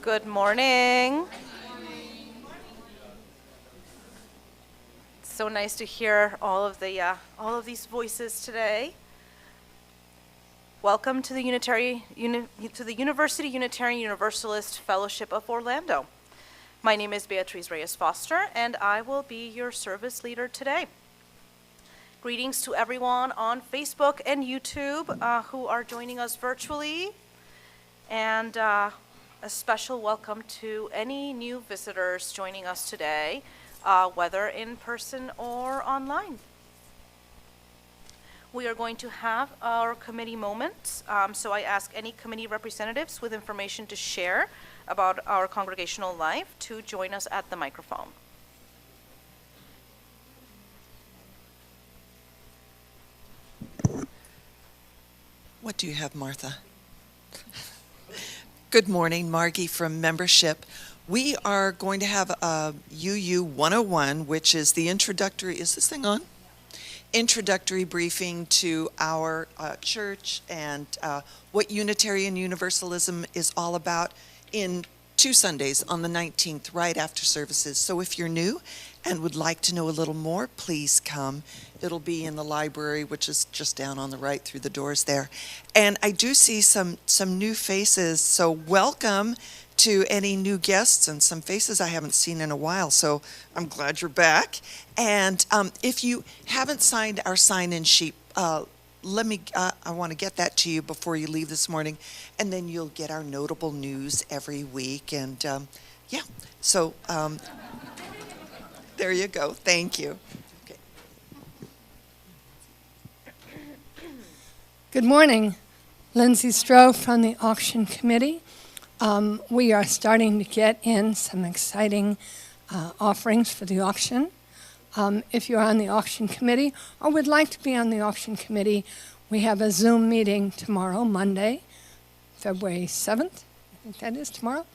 Good morning. It's so nice to hear all of these voices today. Welcome to the University Unitarian Universalist Fellowship of Orlando. My name is Beatriz Reyes Foster, and I will be your service leader today. Greetings to everyone on Facebook and YouTube who are joining us virtually, and a special welcome to any new visitors joining us today, whether in person or online. We are going to have our committee moments, so I ask any committee representatives with information to share about our congregational life to join us at the microphone. What do you have, Martha? Good morning, Margie from Membership. We are going to have a UU 101, which is the introductory, is this thing on? Introductory briefing to our church and what Unitarian Universalism is all about in 2 Sundays on the 19th, right after services. So if you're new and would like to know a little more, please come. It'll be in the library, which is just down on the right through the doors there. And I do see some new faces, so welcome to any new guests and some faces I haven't seen in a while, so I'm glad you're back. And if you haven't signed our sign-in sheet, I want to get that to you before you leave this morning, and then you'll get our notable news every week. And so there you go. Thank you. Okay. Good morning. Lindsay Stroh from the Auction Committee. We are starting to get in some exciting offerings for the auction. If you're on the Auction Committee or would like to be on the Auction Committee, we have a Zoom meeting tomorrow, Monday, February 7th. I think that is tomorrow.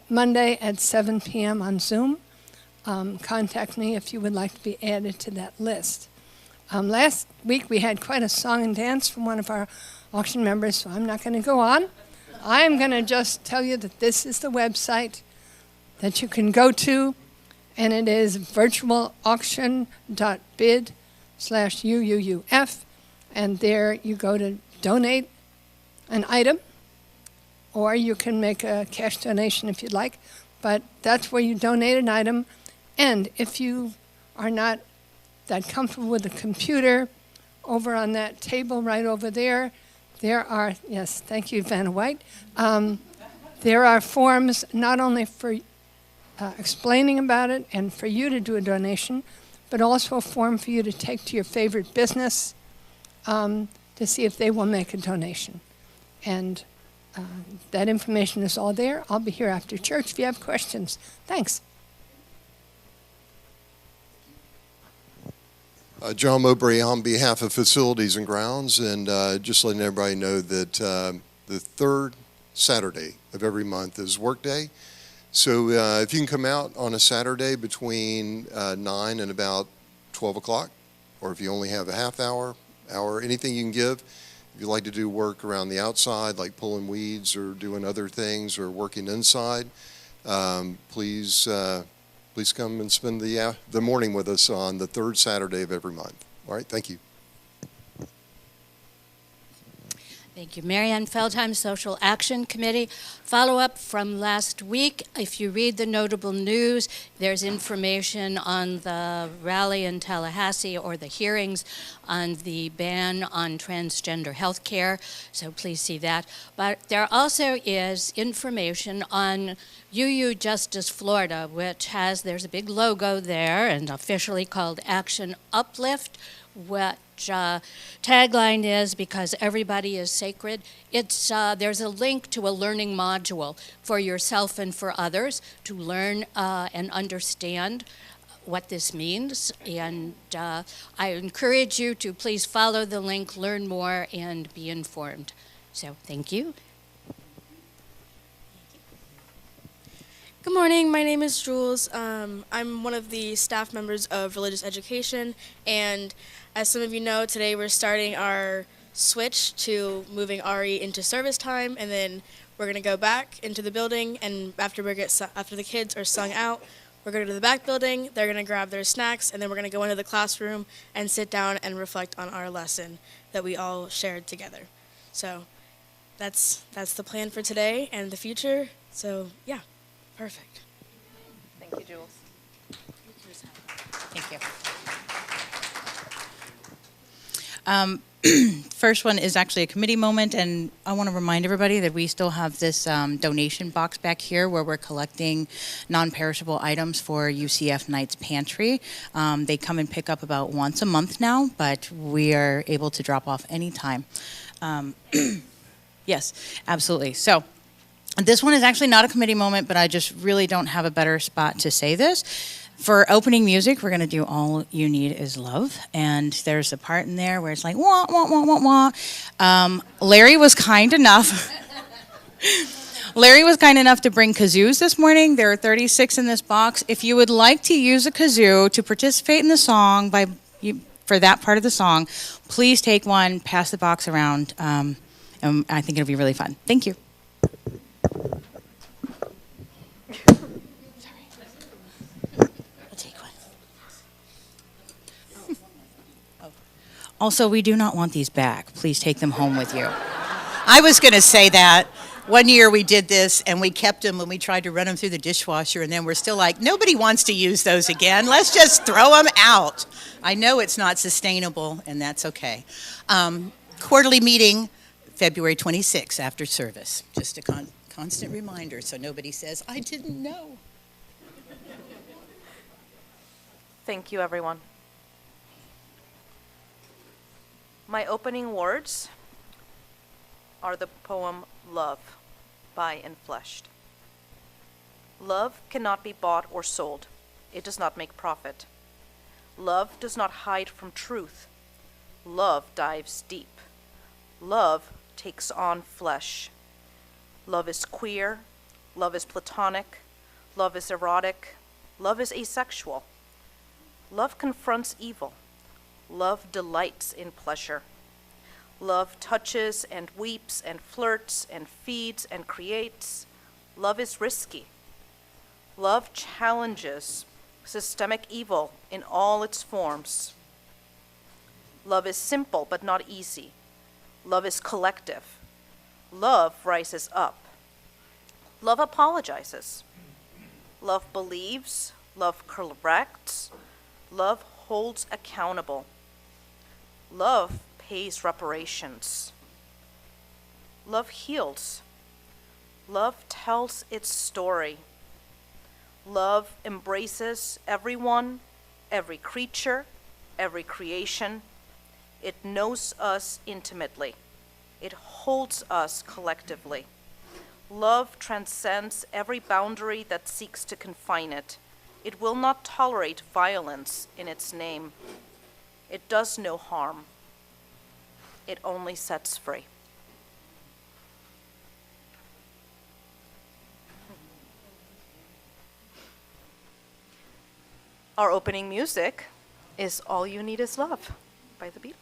Monday at 7 p.m. on Zoom. Contact me if you would like to be added to that list. Last week we had quite a song and dance from one of our auction members, so I'm not going to go on. I'm going to just tell you that this is the website that you can go to, and it is virtualauction.bid/UUUF, and there you go to donate an item, or you can make a cash donation if you'd like, but that's where you donate an item. And if you are not that comfortable with the computer, over on that table right over there, there are, yes, thank you, Vanna White. There are forms not only for explaining about it and for you to do a donation, but also a form for you to take to your favorite business to see if they will make a donation. And that information is all there. I'll be here after church if you have questions. Thanks. John Mowbray on behalf of Facilities and Grounds, and just letting everybody know that the third Saturday of every month is work day. So if you can come out on a Saturday between 9 and about 12 o'clock, or if you only have a half hour, anything you can give. If you like to do work around the outside, like pulling weeds or doing other things or working inside, please come and spend the morning with us on the third Saturday of every month. All right, thank you. Thank you. Marianne Feldheim, Social Action Committee. Follow-up from last week. If you read the notable news, there's information on the rally in Tallahassee or the hearings on the ban on transgender health care, so please see that. But there also is information on UU Justice Florida, which there's a big logo there and officially called Action Uplift, which tagline is because everybody is sacred. There's a link to a learning module for yourself and for others to learn and understand what this means. And I encourage you to please follow the link, learn more, and be informed. So thank you. Good morning, my name is Jules. I'm one of the staff members of Religious Education, and as some of you know, today we're starting our switch to moving Ari into service time, and then we're gonna go back into the building. And after the kids are sung out, we're going to the back building. They're gonna grab their snacks, and then we're gonna go into the classroom and sit down and reflect on our lesson that we all shared together. So that's the plan for today and the future. So yeah, perfect. Thank you, Jules. Thank you. First one is actually a committee moment, and I want to remind everybody that we still have this donation box back here where we're collecting non-perishable items for UCF Knights Pantry. They come and pick up about once a month now, but we are able to drop off anytime. Yes, absolutely. So this one is actually not a committee moment, but I just really don't have a better spot to say this. For opening music, we're going to do All You Need Is Love. And there's a part in there where it's like, wah, wah, wah, wah, wah. Larry was kind enough. Larry was kind enough to bring kazoos this morning. There are 36 in this box. If you would like to use a kazoo to participate in the song for that part of the song, please take one, pass the box around, and I think it'll be really fun. Thank you. Also, we do not want these back. Please take them home with you. I was going to say that. One year we did this, and we kept them when we tried to run them through the dishwasher, and then we're still like, nobody wants to use those again. Let's just throw them out. I know it's not sustainable, and that's okay. Quarterly meeting, February 26th after service. Just a constant reminder so nobody says, I didn't know. Thank you, everyone. My opening words are the poem Love by Enfleshed. Love cannot be bought or sold. It does not make profit. Love does not hide from truth. Love dives deep. Love takes on flesh. Love is queer. Love is platonic. Love is erotic. Love is asexual. Love confronts evil. Love delights in pleasure. Love touches and weeps and flirts and feeds and creates. Love is risky. Love challenges systemic evil in all its forms. Love is simple but not easy. Love is collective. Love rises up. Love apologizes. Love believes. Love corrects. Love holds accountable. Love pays reparations. Love heals. Love tells its story. Love embraces everyone, every creature, every creation. It knows us intimately. It holds us collectively. Love transcends every boundary that seeks to confine it. It will not tolerate violence in its name. It does no harm. It only sets free. Our opening music is All You Need Is Love by the Beatles.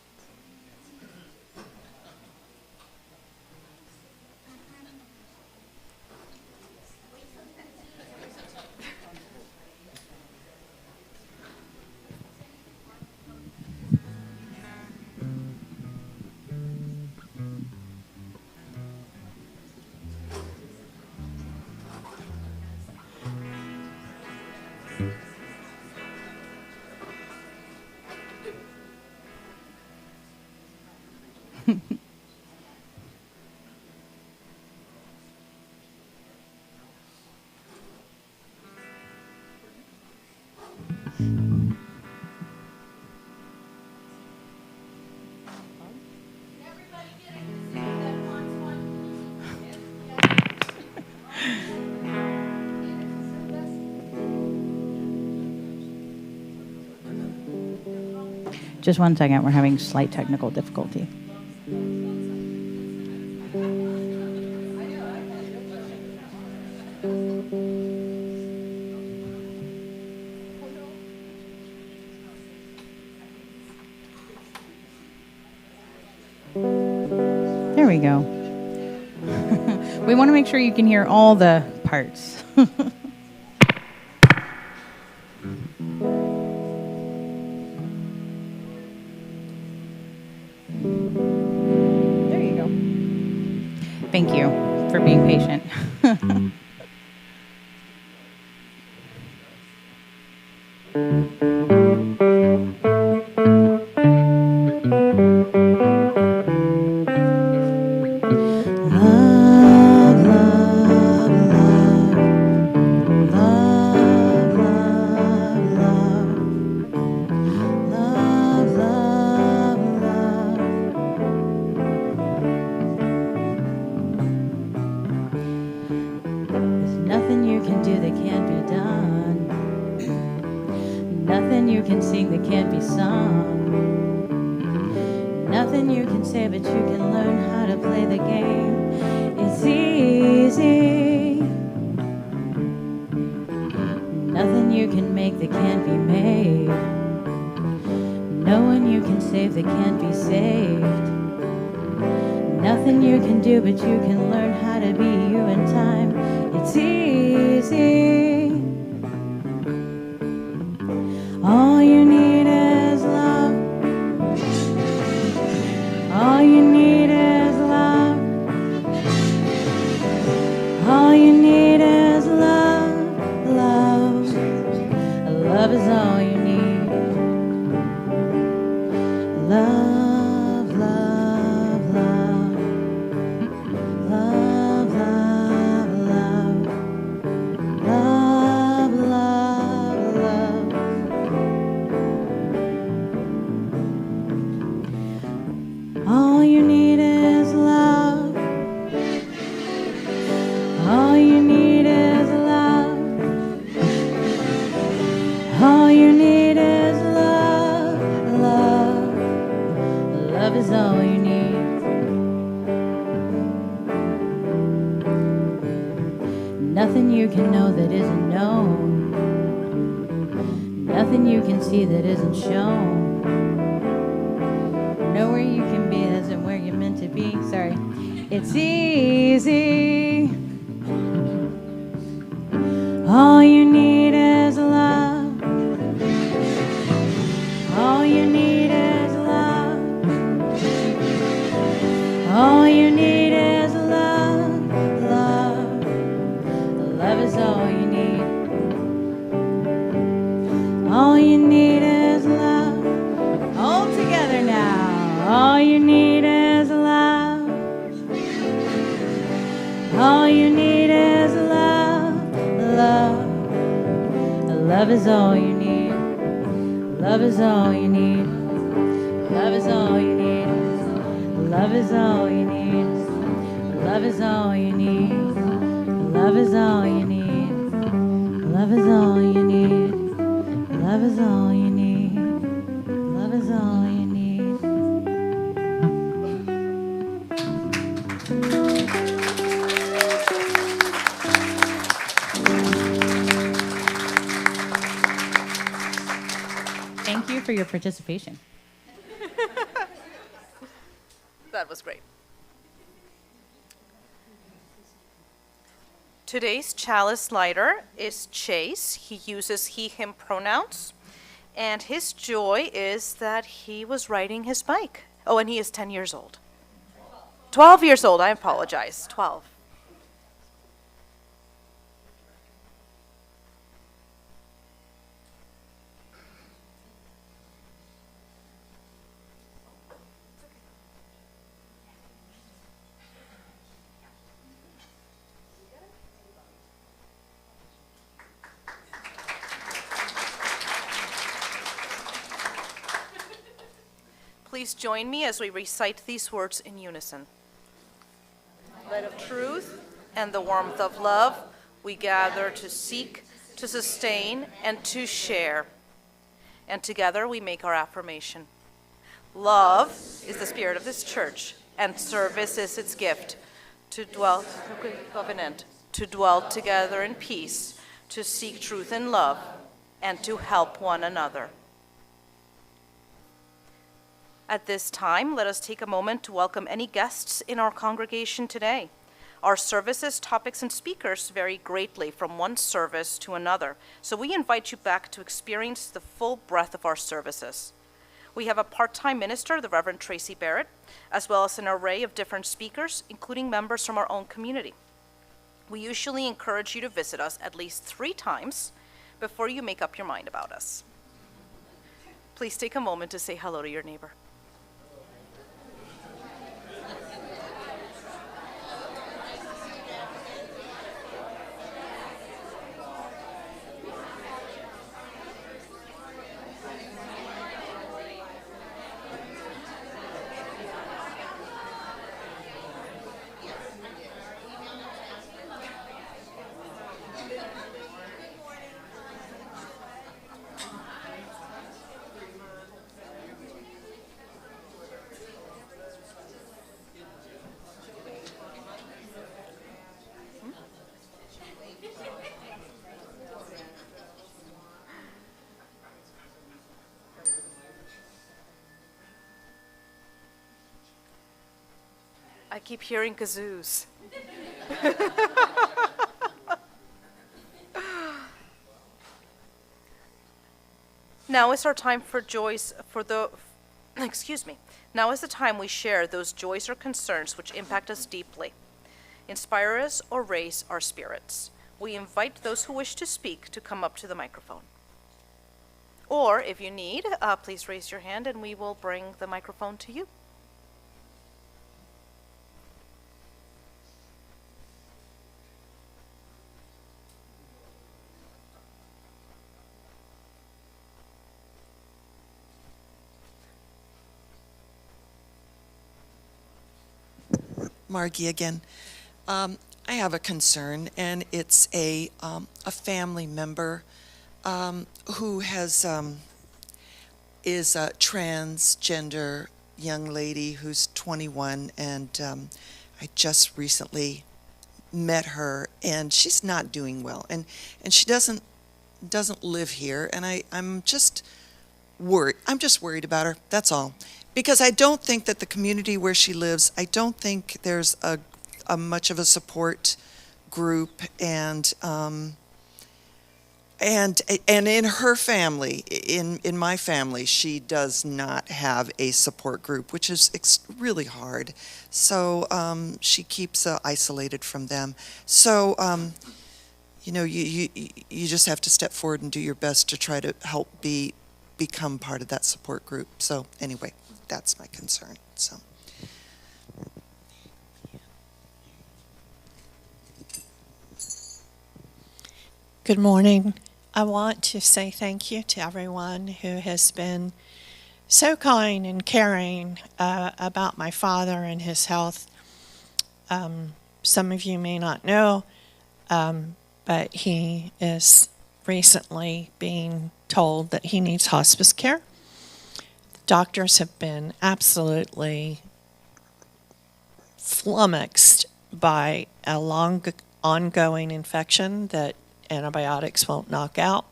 Just one second, we're having slight technical difficulty. we go. We want to make sure you can hear all the parts. There you go. Thank you for being patient. There's nothing you can do that can't be done. Nothing you can sing that can't be sung. Nothing you can say, but you can learn how to play the game. It's easy. Nothing you can make that can't be made. No one you can save that can't be saved. Nothing you can do, but you can learn how to be you in time. It's easy. All you need is love. All you need is love. All you need is love. Love. Love is all you need. Love, love, love. Love, love, love. Love, love, love. All you need is love. All you need is love. All you need is love. Love. Love is all you need. Nothing you can know that isn't known. Nothing you can see that isn't shown. Nowhere you can be isn't where you're meant to be. Sorry. It's easy. All you need is love. All you need is love. All you need is love. Love. Love is all you need. All you need is love. All together now. All you need is love. All you need is love. Love. Love is all you need. Love is all you need. Love is all you need. Love is all you need. Love is all you need. Love is all you need. Love is all you need. Love is all you need. Love is all you need. Thank you for your participation. That was great. Today's chalice lighter is Chase. He uses he, him pronouns. And his joy is that he was riding his bike. Oh, and he is 10 years old. 12 years old, I apologize. 12. Please join me as we recite these words in unison. Light of truth and the warmth of love, we gather to seek, to sustain, and to share. And together we make our affirmation. Love is the spirit of this church, and service is its gift. To dwell, covenant, to dwell together in peace, to seek truth and love, and to help one another. At this time, let us take a moment to welcome any guests in our congregation today. Our services, topics, and speakers vary greatly from one service to another, so we invite you back to experience the full breadth of our services. We have a part-time minister, the Reverend Tracy Barrett, as well as an array of different speakers, including members from our own community. We usually encourage you to visit us at least 3 times before you make up your mind about us. Please take a moment to say hello to your neighbor. I keep hearing kazoos. Now is our time for joys Now is the time we share those joys or concerns which impact us deeply, inspire us, or raise our spirits. We invite those who wish to speak to come up to the microphone. Or if you need, please raise your hand and we will bring the microphone to you. Margie again. I have a concern, and it's a family member who is a transgender young lady who's 21, and I just recently met her, and she's not doing well, and she doesn't live here, and I'm just worried. I'm just worried about her. That's all. Because I don't think that the community where she lives, I don't think there's a much of a support group, and in her family, in my family, she does not have a support group, which is really hard. So she keeps isolated from them. So you just have to step forward and do your best to try to help become part of that support group. So anyway. That's my concern. So. Good morning. I want to say thank you to everyone who has been so kind and caring about my father and his health. Some of you may not know, but he is recently being told that he needs hospice care. Doctors have been absolutely flummoxed by a long ongoing infection that antibiotics won't knock out.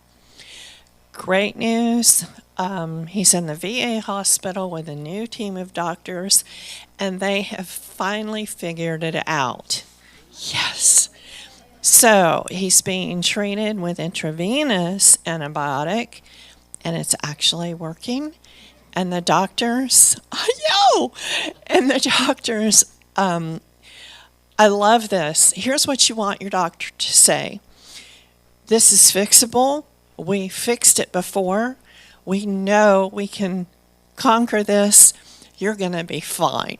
Great news, he's in the VA hospital with a new team of doctors, and they have finally figured it out. Yes. So he's being treated with intravenous antibiotic, and it's actually working. And the doctors, I love this. Here's what you want your doctor to say. This is fixable. We fixed it before. We know we can conquer this. You're going to be fine.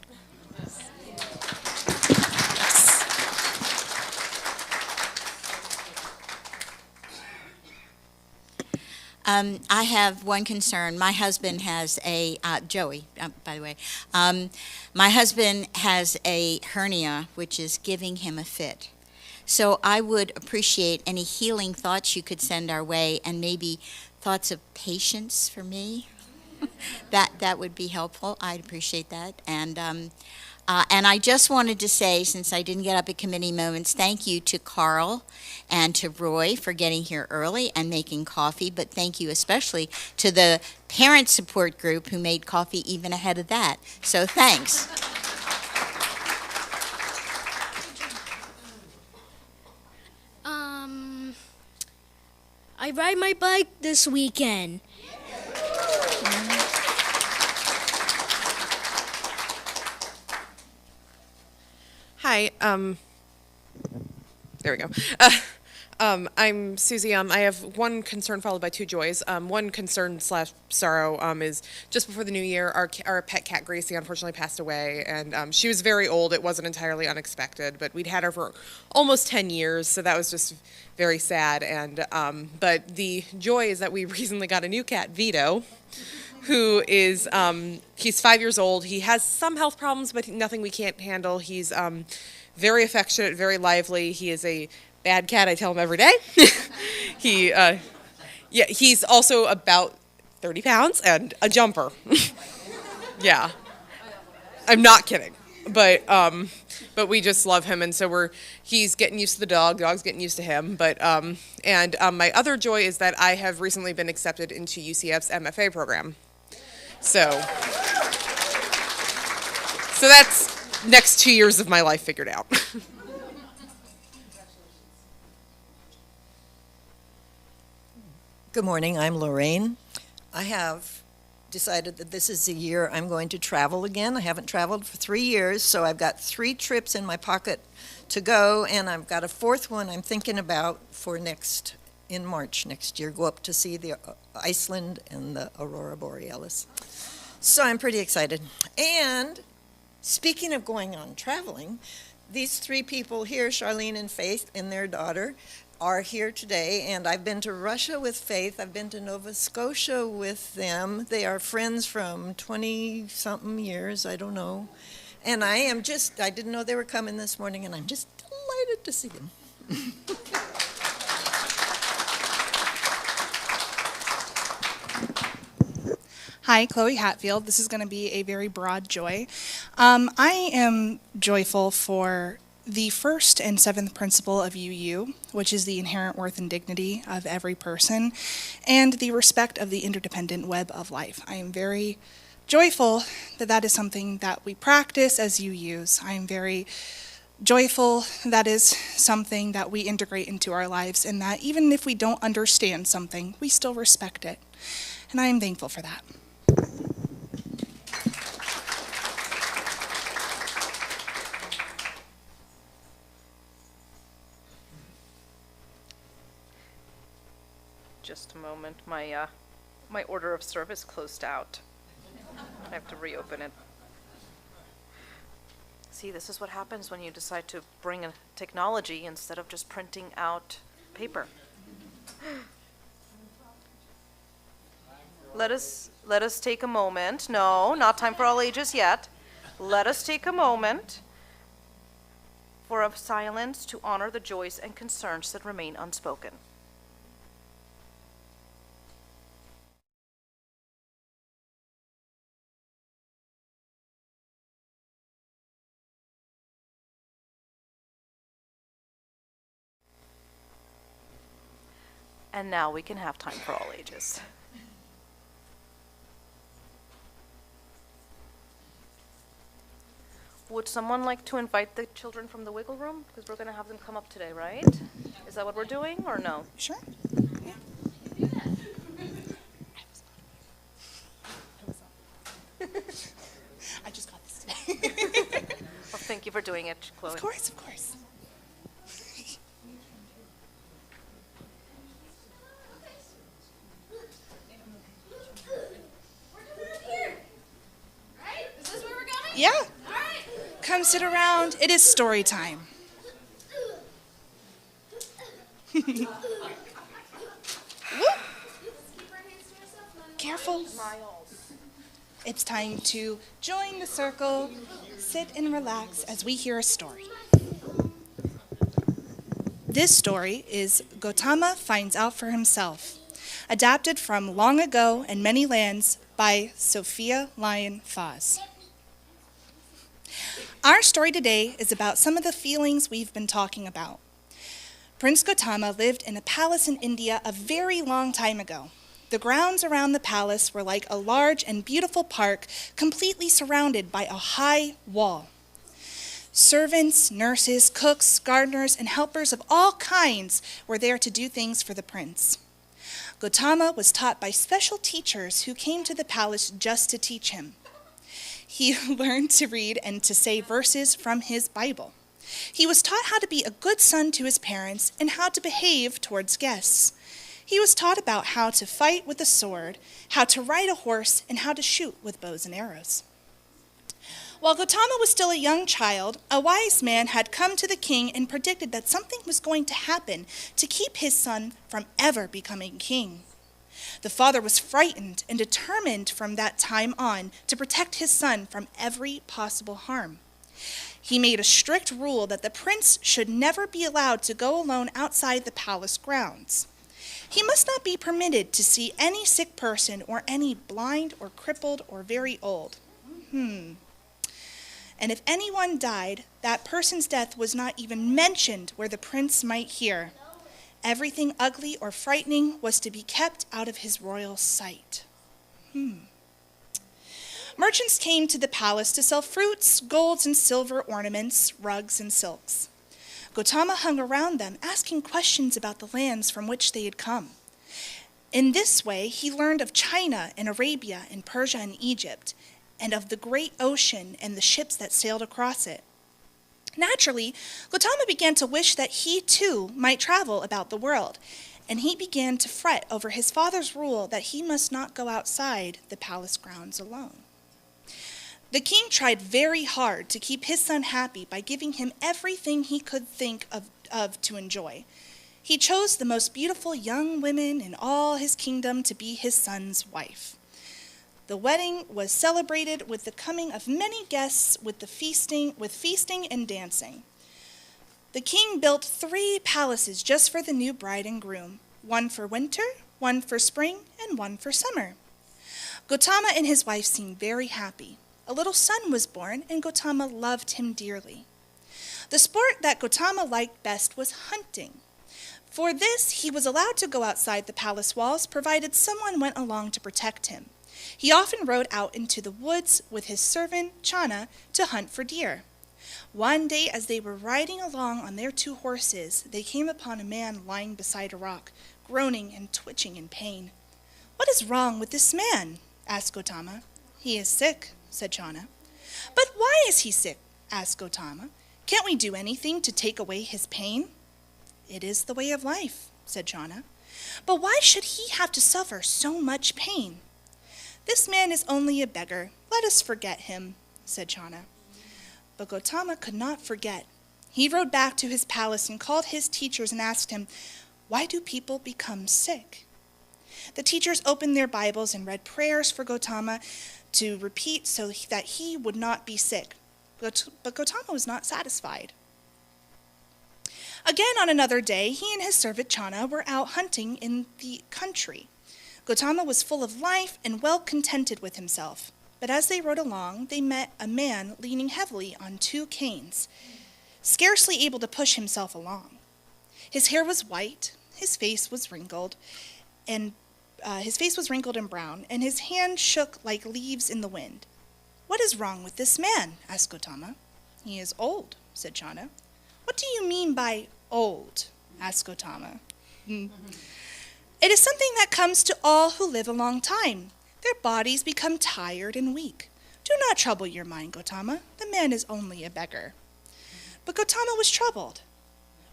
I have one concern. My husband has a, Joey, by the way, my husband has a hernia which is giving him a fit. So I would appreciate any healing thoughts you could send our way, and maybe thoughts of patience for me. That would be helpful. I'd appreciate that. And And I just wanted to say, since I didn't get up at committee moments, thank you to Carl and to Roy for getting here early and making coffee, but thank you especially to the parent support group who made coffee even ahead of that. So thanks. I ride my bike this weekend. Hi, there we go. I'm Susie. I have one concern followed by two joys. One concern slash sorrow is just before the new year, our pet cat Gracie unfortunately passed away, and she was very old. It wasn't entirely unexpected, but we'd had her for almost 10 years, so that was just very sad. And but the joy is that we recently got a new cat, Vito, who is he's 5 years old. He has some health problems, but nothing we can't handle. He's very affectionate, very lively. He is a bad cat, I tell him every day. He's also about 30 pounds and a jumper. Yeah, I'm not kidding. But we just love him, and so he's getting used to the dog's getting used to him. But my other joy is that I have recently been accepted into UCF's MFA program. So that's next 2 years of my life figured out. Good morning, I'm Lorraine. I have decided that this is the year I'm going to travel again. I haven't traveled for 3 years, so I've got 3 trips in my pocket to go, and I've got a 4th one I'm thinking about for in March next year, go up to see the Iceland and the Aurora Borealis. So I'm pretty excited. And speaking of going on traveling, these 3 people here, Charlene and Faith and their daughter, are here today, and I've been to Russia with Faith. I've been to Nova Scotia with them. They are friends from 20-something years, I don't know. And I didn't know they were coming this morning, and I'm just delighted to see them. Hi, Chloe Hatfield. This is going to be a very broad joy. I am joyful for the first and 7th principle of UU, which is the inherent worth and dignity of every person, and the respect of the interdependent web of life. I am very joyful that that is something that we practice as UUs. I am very joyful that is something that we integrate into our lives, and that even if we don't understand something, we still respect it. And I am thankful for that. Just a moment, my order of service closed out. I have to reopen it. See, this is what happens when you decide to bring a technology instead of just printing out paper. Let us take a moment. No, not time for all ages yet. Let us take a moment for a silence to honor the joys and concerns that remain unspoken. And now we can have time for all ages. Would someone like to invite the children from the Wiggle Room? Because we're going to have them come up today, right? Is that what we're doing, or no? Sure. Yeah. I just got this today. Well, thank you for doing it, Chloe. Of course, of course. Yeah. Come sit around. It is story time. Careful. It's time to join the circle, sit and relax as we hear a story. This story is Gautama Finds Out for Himself, adapted from Long Ago and Many Lands by Sophia Lyon Foss. Our story today is about some of the feelings we've been talking about. Prince Gautama lived in a palace in India a very long time ago. The grounds around the palace were like a large and beautiful park, completely surrounded by a high wall. Servants, nurses, cooks, gardeners, and helpers of all kinds were there to do things for the prince. Gautama was taught by special teachers who came to the palace just to teach him. He learned to read and to say verses from his Bible. He was taught how to be a good son to his parents and how to behave towards guests. He was taught about how to fight with a sword, how to ride a horse, and how to shoot with bows and arrows. While Gautama was still a young child, a wise man had come to the king and predicted that something was going to happen to keep his son from ever becoming king. The father was frightened and determined from that time on to protect his son from every possible harm. He made a strict rule that the prince should never be allowed to go alone outside the palace grounds. He must not be permitted to see any sick person or any blind or crippled or very old. And if anyone died, that person's death was not even mentioned where the prince might hear. Everything ugly or frightening was to be kept out of his royal sight. Merchants came to the palace to sell fruits, golds, and silver ornaments, rugs, and silks. Gautama hung around them, asking questions about the lands from which they had come. In this way, he learned of China and Arabia and Persia and Egypt, and of the great ocean and the ships that sailed across it. Naturally, Gautama began to wish that he too might travel about the world, and he began to fret over his father's rule that he must not go outside the palace grounds alone. The king tried very hard to keep his son happy by giving him everything he could think of to enjoy. He chose the most beautiful young women in all his kingdom to be his son's wife. The wedding was celebrated with the coming of many guests with feasting and dancing. The king built 3 palaces just for the new bride and groom, one for winter, one for spring, and one for summer. Gautama and his wife seemed very happy. A little son was born, and Gautama loved him dearly. The sport that Gautama liked best was hunting. For this, he was allowed to go outside the palace walls, provided someone went along to protect him. He often rode out into the woods with his servant, Chana, to hunt for deer. One day, as they were riding along on their 2 horses, they came upon a man lying beside a rock, groaning and twitching in pain. "What is wrong with this man?" asked Gautama. "He is sick," said Chana. "But why is he sick?" asked Gautama. "Can't we do anything to take away his pain?" "It is the way of life," said Chana. "But why should he have to suffer so much pain?" "This man is only a beggar. Let us forget him," said Chana. But Gautama could not forget. He rode back to his palace and called his teachers and asked him, "Why do people become sick?" The teachers opened their Bibles and read prayers for Gautama to repeat so that he would not be sick. But Gautama was not satisfied. Again, on another day, he and his servant Chana were out hunting in the country. Gautama was full of life and well contented with himself. But as they rode along, they met a man leaning heavily on 2 canes, scarcely able to push himself along. His hair was white, his face was wrinkled and brown, and his hand shook like leaves in the wind. "What is wrong with this man?" asked Gautama. "He is old," said Chana. "What do you mean by old?" asked Gautama. "It is something that comes to all who live a long time. Their bodies become tired and weak. Do not trouble your mind, Gautama. The man is only a beggar." But Gautama was troubled.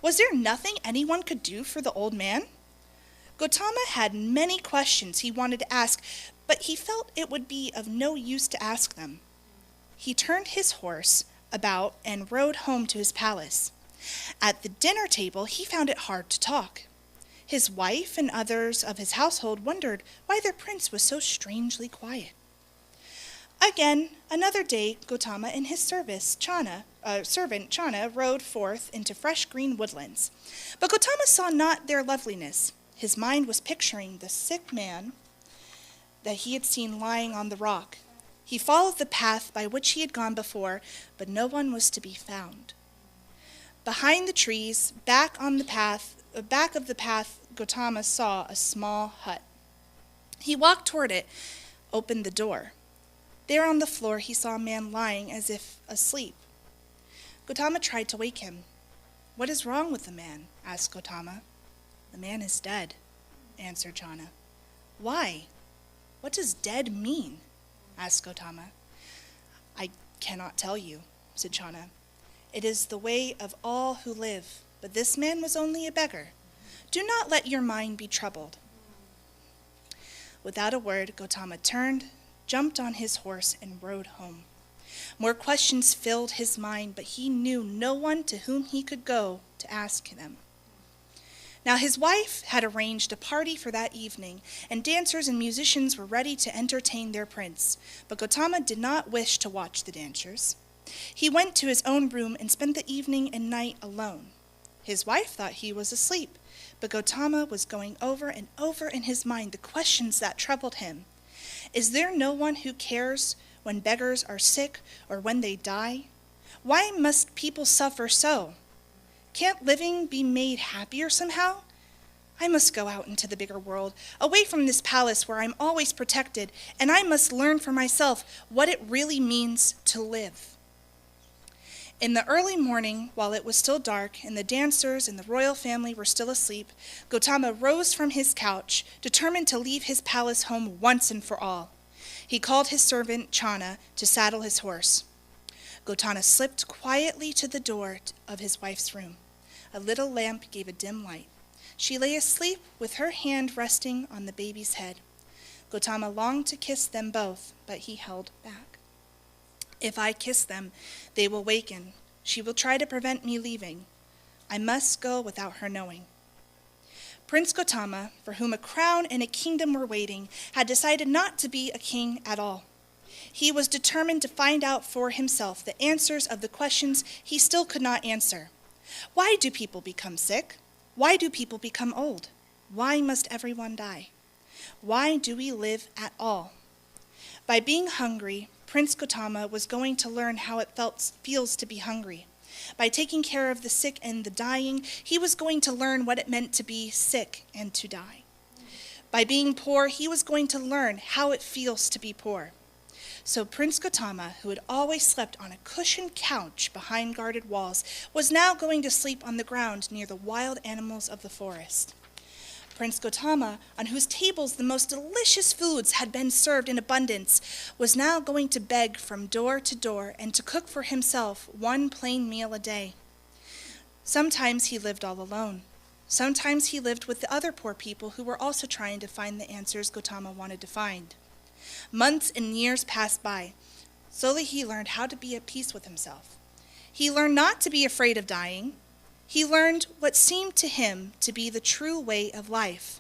Was there nothing anyone could do for the old man? Gautama had many questions he wanted to ask, but he felt it would be of no use to ask them. He turned his horse about and rode home to his palace. At the dinner table, he found it hard to talk. His wife and others of his household wondered why their prince was so strangely quiet. Again, another day, Gautama and his servant Chana rode forth into fresh green woodlands. But Gautama saw not their loveliness. His mind was picturing the sick man that he had seen lying on the rock. He followed the path by which he had gone before, but no one was to be found. Behind the trees, back of the path, Gautama saw a small hut. He walked toward it, opened the door. There on the floor he saw a man lying as if asleep. Gautama tried to wake him. "What is wrong with the man?" asked Gautama. "The man is dead," answered Chana. "Why? What does dead mean?" asked Gautama. "I cannot tell you," said Chana. "It is the way of all who live, but this man was only a beggar. Do not let your mind be troubled." Without a word, Gautama turned, jumped on his horse, and rode home. More questions filled his mind, but he knew no one to whom he could go to ask them. Now his wife had arranged a party for that evening, and dancers and musicians were ready to entertain their prince. But Gautama did not wish to watch the dancers. He went to his own room and spent the evening and night alone. His wife thought he was asleep, but Gautama was going over and over in his mind the questions that troubled him. Is there no one who cares when beggars are sick or when they die? Why must people suffer so? Can't living be made happier somehow? I must go out into the bigger world, away from this palace where I'm always protected, and I must learn for myself what it really means to live. In the early morning, while it was still dark and the dancers and the royal family were still asleep, Gautama rose from his couch, determined to leave his palace home once and for all. He called his servant Chana to saddle his horse. Gautama slipped quietly to the door of his wife's room. A little lamp gave a dim light. She lay asleep with her hand resting on the baby's head. Gautama longed to kiss them both, but he held back. If I kiss them, they will waken. She will try to prevent me leaving. I must go without her knowing. Prince Gautama, for whom a crown and a kingdom were waiting, had decided not to be a king at all. He was determined to find out for himself the answers of the questions he still could not answer. Why do people become sick? Why do people become old? Why must everyone die? Why do we live at all? By being hungry, Prince Gautama was going to learn how it feels to be hungry. By taking care of the sick and the dying, he was going to learn what it meant to be sick and to die. By being poor, he was going to learn how it feels to be poor. So Prince Gautama, who had always slept on a cushioned couch behind guarded walls, was now going to sleep on the ground near the wild animals of the forest. Prince Gautama, on whose tables the most delicious foods had been served in abundance, was now going to beg from door to door and to cook for himself one plain meal a day. Sometimes he lived all alone. Sometimes he lived with the other poor people who were also trying to find the answers Gautama wanted to find. Months and years passed by. Slowly he learned how to be at peace with himself. He learned not to be afraid of dying. He learned what seemed to him to be the true way of life.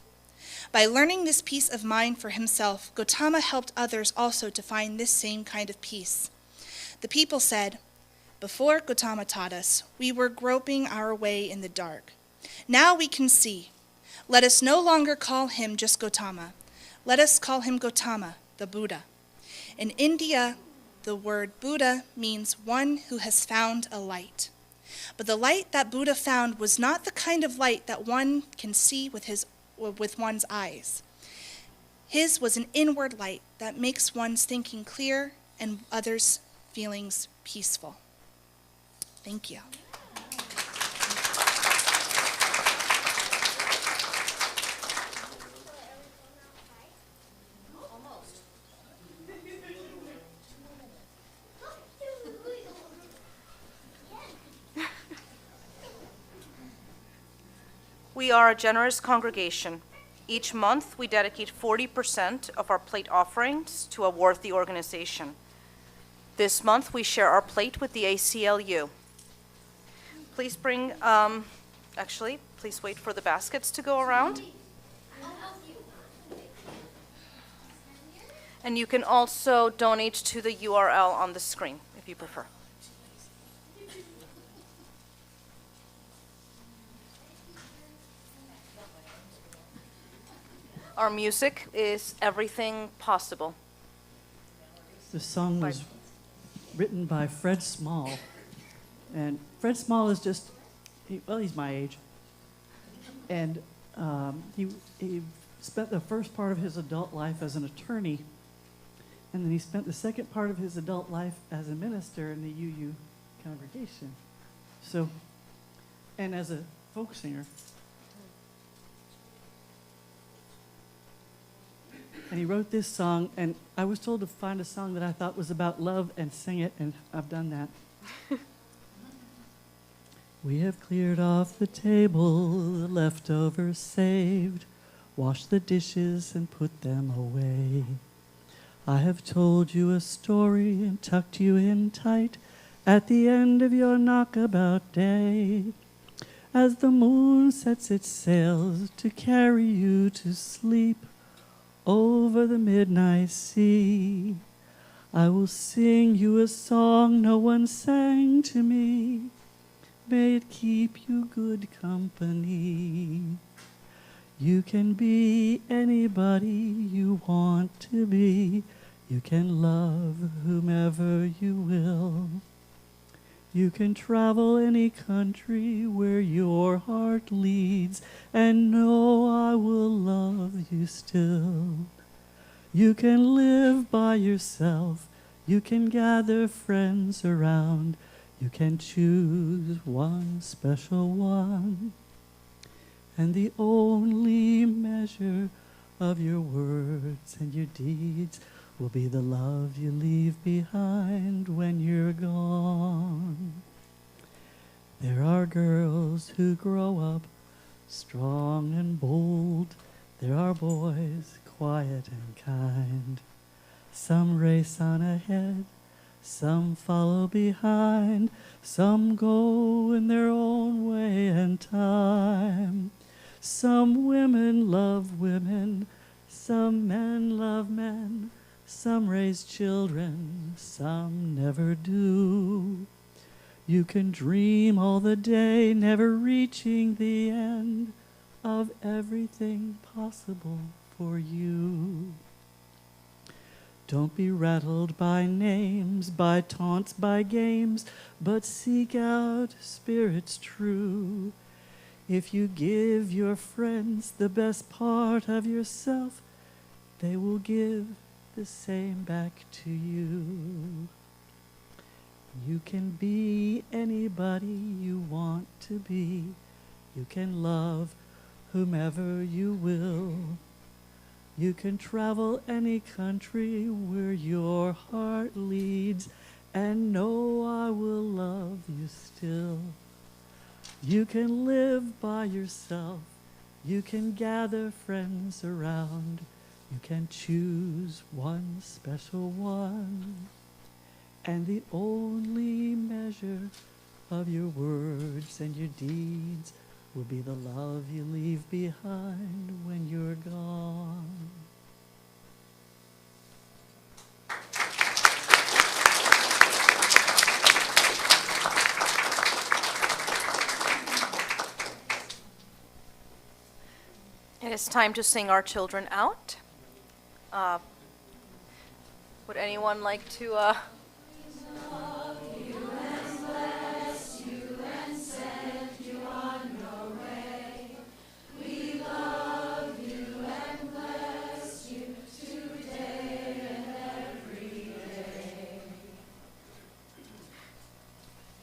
By learning this peace of mind for himself, Gautama helped others also to find this same kind of peace. The people said, "Before Gautama taught us, we were groping our way in the dark. Now we can see. Let us no longer call him just Gautama. Let us call him Gautama, the Buddha." In India, the word Buddha means one who has found a light. But the light that Buddha found was not the kind of light that one can see with one's eyes. His was an inward light that makes one's thinking clear and others' feelings peaceful. Thank you. We are a generous congregation. Each month, we dedicate 40% of our plate offerings to a worthy organization. This month, we share our plate with the ACLU. Please bring, please wait for the baskets to go around. And you can also donate to the URL on the screen, if you prefer. Our music is Everything Possible. This song was written by Fred Small. And Fred Small is just, he's my age. And he spent the first part of his adult life as an attorney. And then he spent the second part of his adult life as a minister in the UU congregation. So, and as a folk singer. And he wrote this song, and I was told to find a song that I thought was about love and sing it, and I've done that. We have cleared off the table, the leftovers saved, washed the dishes and put them away. I have told you a story and tucked you in tight at the end of your knockabout day. As the moon sets its sails to carry you to sleep over the midnight sea, I will sing you a song no one sang to me. May it keep you good company. You can be anybody you want to be. You can love whomever you will. You can travel any country where your heart leads, and know I will love you still. You can live by yourself. You can gather friends around. You can choose one special one. And the only measure of your words and your deeds will be the love you leave behind when you're gone. There are girls who grow up strong and bold. There are boys quiet and kind. Some race on ahead, some follow behind. Some go in their own way and time. Some women love women, some men love men. Some raise children, some never do. You can dream all the day, never reaching the end of everything possible for you. Don't be rattled by names, by taunts, by games, but seek out spirits true. If you give your friends the best part of yourself, they will give the same back to you. You can be anybody you want to be. You can love whomever you will. You can travel any country where your heart leads, and know I will love you still. You can live by yourself. You can gather friends around. You can choose one special one, and the only measure of your words and your deeds will be the love you leave behind when you're gone. It is time to sing our children out. Would anyone like to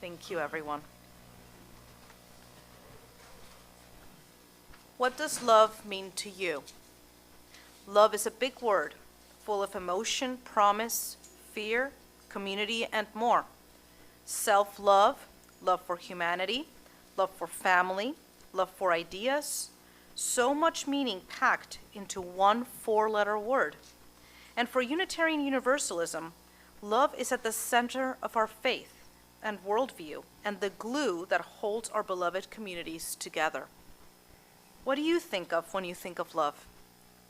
Thank you, everyone. What does love mean to you? Love is a big word, full of emotion, promise, fear, community, and more. Self-love, love for humanity, love for family, love for ideas. So much meaning packed into one four-letter word. And for Unitarian Universalism, love is at the center of our faith and worldview, and the glue that holds our beloved communities together. What do you think of when you think of love?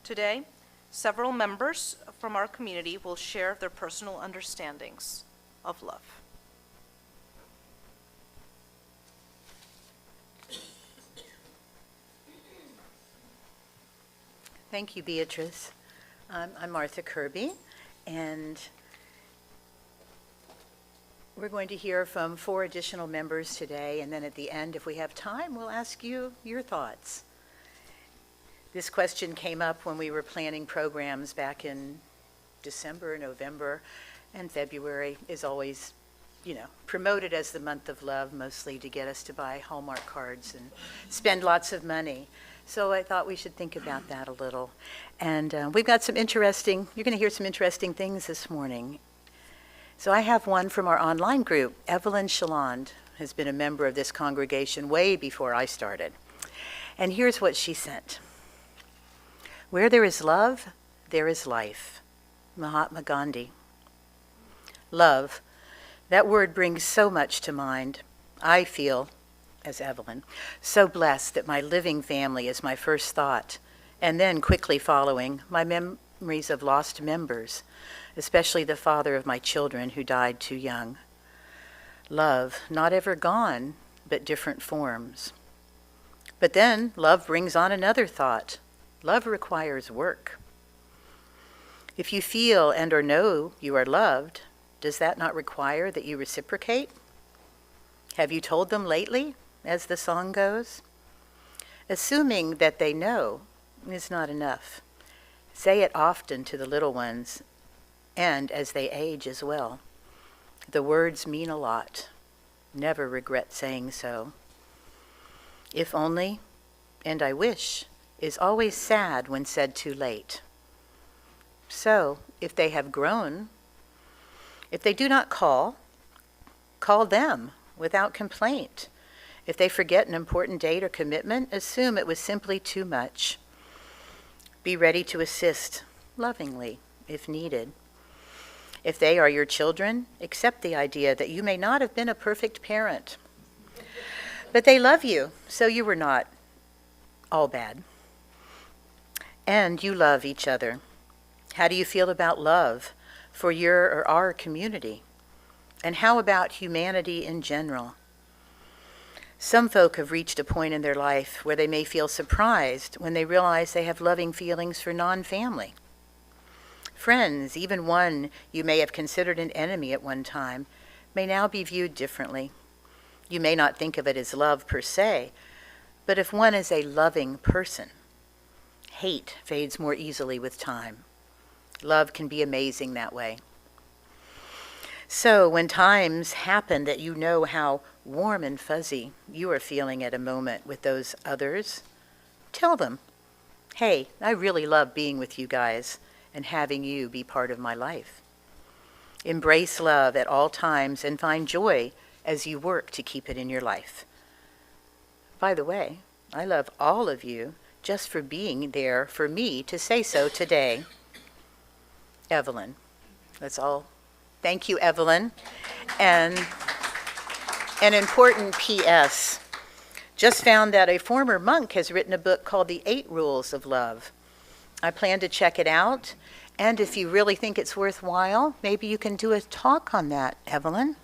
Today, several members from our community will share their personal understandings of love. Thank you, Beatrice. I'm Martha Kirby, and We're going to hear from 4 additional members today, and then at the end, if we have time, we'll ask you your thoughts. This question came up when we were planning programs back in December, November, and February is always, promoted as the month of love, mostly to get us to buy Hallmark cards and spend lots of money. So I thought we should think about that a little. And we've got you're going to hear some interesting things this morning. So I have one from our online group. Evelyn Chaland has been a member of this congregation way before I started. And here's what she sent. Where there is love, there is life. Mahatma Gandhi. Love. That word brings so much to mind. I feel, as Evelyn, so blessed that my living family is my first thought, and then quickly following my memories of lost members, especially the father of my children who died too young. Love, not ever gone, but different forms. But then love brings on another thought. Love requires work. If you feel and or know you are loved, does that not require that you reciprocate? Have you told them lately, as the song goes? Assuming that they know is not enough. Say it often to the little ones, and as they age as well. The words mean a lot. Never regret saying so. If only, and I wish, is always sad when said too late. So, if they have grown, if they do not call them without complaint. If they forget an important date or commitment, assume it was simply too much. Be ready to assist lovingly if needed. If they are your children, accept the idea that you may not have been a perfect parent. But they love you, so you were not all bad. And you love each other. How do you feel about love for your or our community? And how about humanity in general? Some folk have reached a point in their life where they may feel surprised when they realize they have loving feelings for non-family. Friends, even one you may have considered an enemy at one time, may now be viewed differently. You may not think of it as love per se, but if one is a loving person, hate fades more easily with time. Love can be amazing that way. So when times happen that you know how warm and fuzzy you are feeling at a moment with those others, tell them, hey, I really love being with you guys and having you be part of my life. Embrace love at all times and find joy as you work to keep it in your life. By the way, I love all of you just for being there for me to say so today. Evelyn. That's all. Thank you, Evelyn. And an important P.S. Just found that a former monk has written a book called The 8 Rules of Love. I plan to check it out, and if you really think it's worthwhile, maybe you can do a talk on that, Evelyn.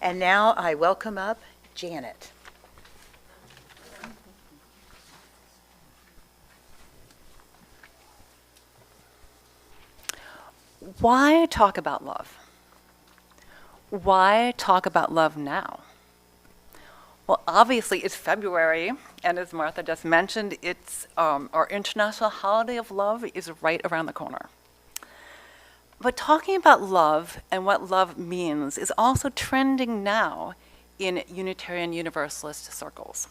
And now I welcome up Janet. Why talk about love? Why talk about love now? Well, obviously it's February, and as Martha just mentioned, it's our International Holiday of Love is right around the corner. But talking about love and what love means is also trending now in Unitarian Universalist circles.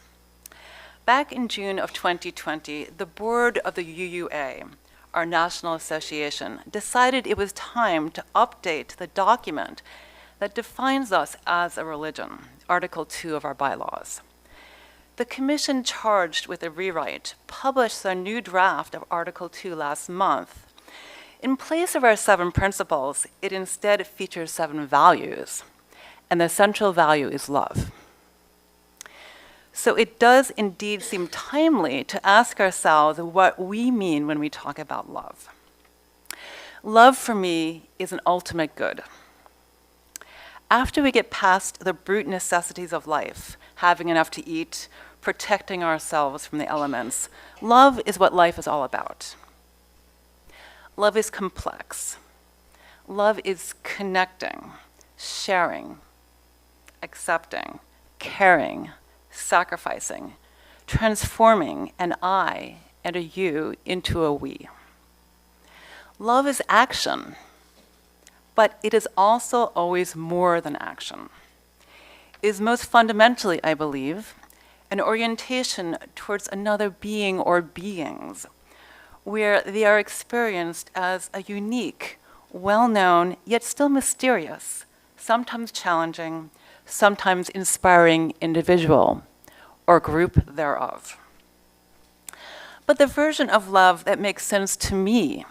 Back in June of 2020, the board of the UUA, our national association, decided it was time to update the document that defines us as a religion, Article 2 of our bylaws. The commission charged with a rewrite published their new draft of Article 2 last month. In place of our 7 principles, it instead features 7 values, and the central value is love. So it does indeed seem timely to ask ourselves what we mean when we talk about love. Love for me is an ultimate good. After we get past the brute necessities of life, having enough to eat, protecting ourselves from the elements, love is what life is all about. Love is complex. Love is connecting, sharing, accepting, caring, sacrificing, transforming an I and a you into a we. Love is action, but it is also always more than action. It is most fundamentally, I believe, an orientation towards another being or beings, where they are experienced as a unique, well-known, yet still mysterious, sometimes challenging, sometimes inspiring individual, or group thereof. But the version of love that makes sense to me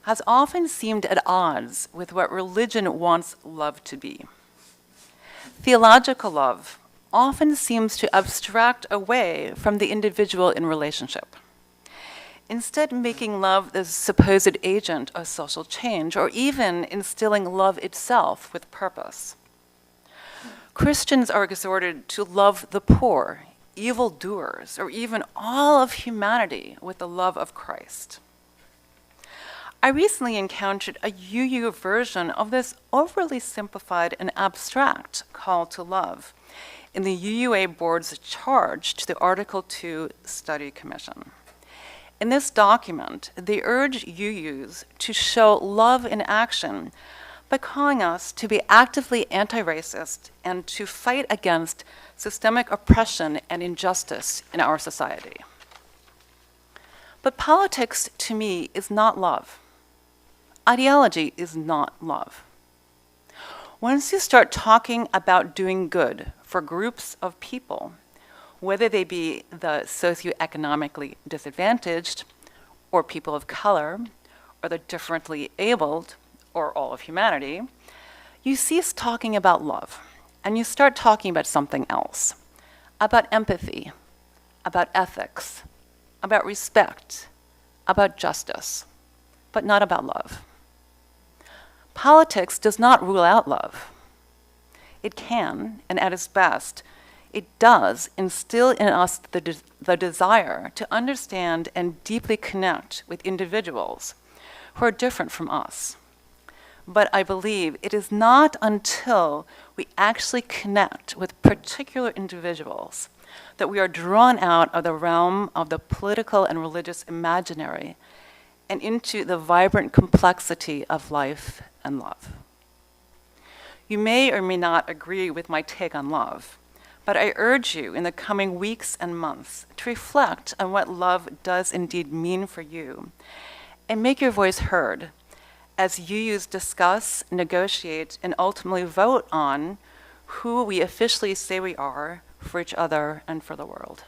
has often seemed at odds with what religion wants love to be. Theological love often seems to abstract away from the individual in relationship, instead making love the supposed agent of social change, or even instilling love itself with purpose. Christians are exhorted to love the poor, evildoers, or even all of humanity with the love of Christ. I recently encountered a UU version of this overly simplified and abstract call to love in the UUA Board's charge to the Article 2 Study Commission. In this document, they urge UUs to show love in action by calling us to be actively anti-racist and to fight against systemic oppression and injustice in our society. But politics, to me, is not love. Ideology is not love. Once you start talking about doing good for groups of people, whether they be the socioeconomically disadvantaged, or people of color, or the differently abled, or all of humanity, you cease talking about love, and you start talking about something else, about empathy, about ethics, about respect, about justice, but not about love. Politics does not rule out love. It can, and at its best, it does instill in us the desire to understand and deeply connect with individuals who are different from us. But I believe it is not until we actually connect with particular individuals that we are drawn out of the realm of the political and religious imaginary and into the vibrant complexity of life and love. You may or may not agree with my take on love, but I urge you in the coming weeks and months to reflect on what love does indeed mean for you and make your voice heard as UUs discuss, negotiate, and ultimately vote on who we officially say we are for each other and for the world.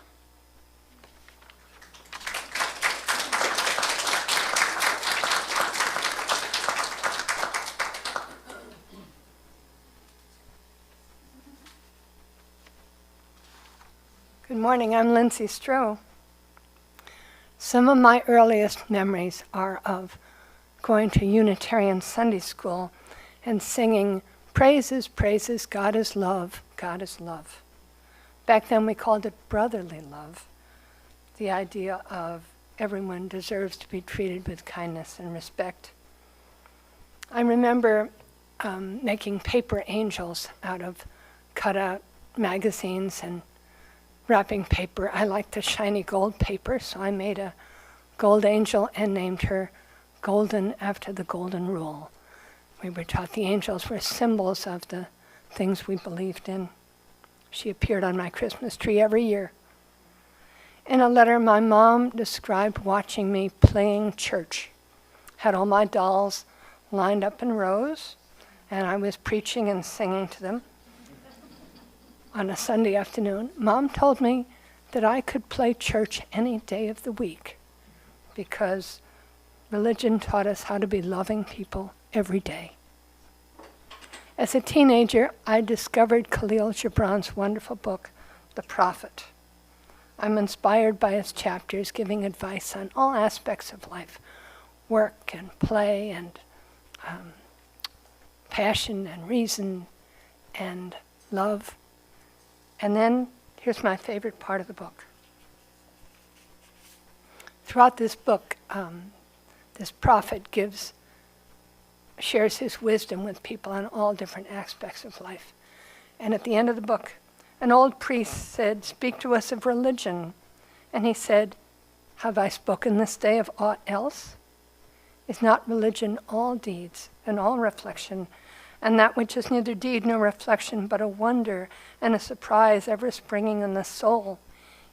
Good morning, I'm Lindsay Stroh. Some of my earliest memories are of going to Unitarian Sunday School and singing, "Praises, praises, God is love, God is love." Back then we called it brotherly love, the idea of everyone deserves to be treated with kindness and respect. I remember making paper angels out of cut-out magazines and wrapping paper. I liked the shiny gold paper, so I made a gold angel and named her Golden after the Golden Rule. We were taught the angels were symbols of the things we believed in. She appeared on my Christmas tree every year. In a letter, my mom described watching me playing church. Had all my dolls lined up in rows, and I was preaching and singing to them. On a Sunday afternoon, Mom told me that I could play church any day of the week because religion taught us how to be loving people every day. As a teenager, I discovered Khalil Gibran's wonderful book, The Prophet. I'm inspired by his chapters giving advice on all aspects of life, work and play and passion and reason and love. And then, here's my favorite part of the book. Throughout this book, this prophet gives shares his wisdom with people on all different aspects of life. And at the end of the book, an old priest said, "Speak to us of religion." And he said, "Have I spoken this day of aught else? Is not religion all deeds and all reflection, and that which is neither deed nor reflection, but a wonder and a surprise ever springing in the soul,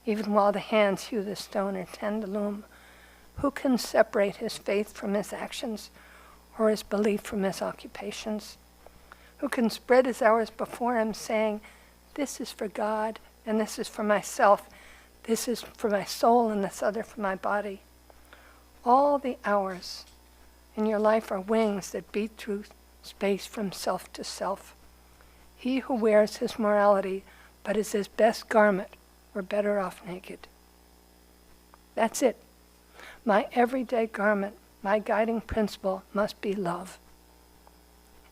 even while the hands hew the stone or tend the loom? Who can separate his faith from his actions, or his belief from his occupations? Who can spread his hours before him, saying, this is for God, and this is for myself, this is for my soul, and this other for my body? All the hours in your life are wings that beat through space from self to self. He who wears his morality but is his best garment were better off naked." That's it. My everyday garment, my guiding principle must be love.